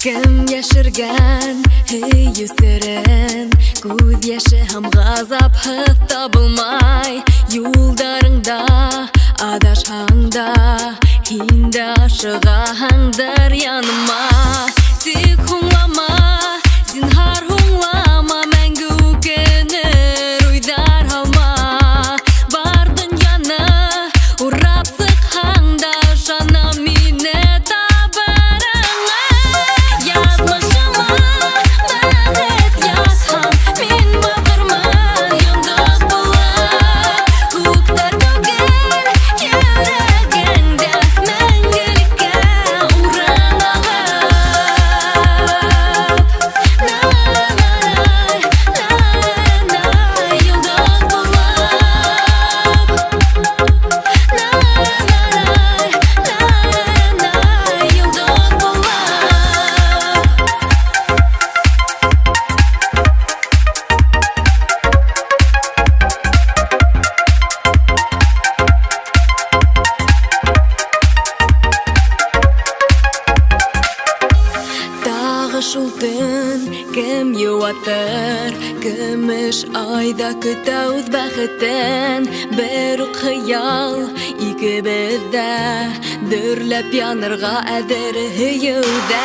Kim yaşırgan yüzlerin Göz yaşı ham gazap hıtta bulmay Yoldarında adaşanda Hinde aşığandır yanıma Dik hunlama zinhar hunlama Мәңгі өкінір уйдар алма Бар дүнияны урап сықхаңда Жана мені табарыңа Язмышыма бәхет язхам Мен бағырмын йондық болып Көктер төгер керегіңді Мәңгілікке ұран алып Шултын кем юатыр Көмеш айда көтәүз бәхеттен Бір хыял ике бездә Дөрләп янырга әдер һөюдә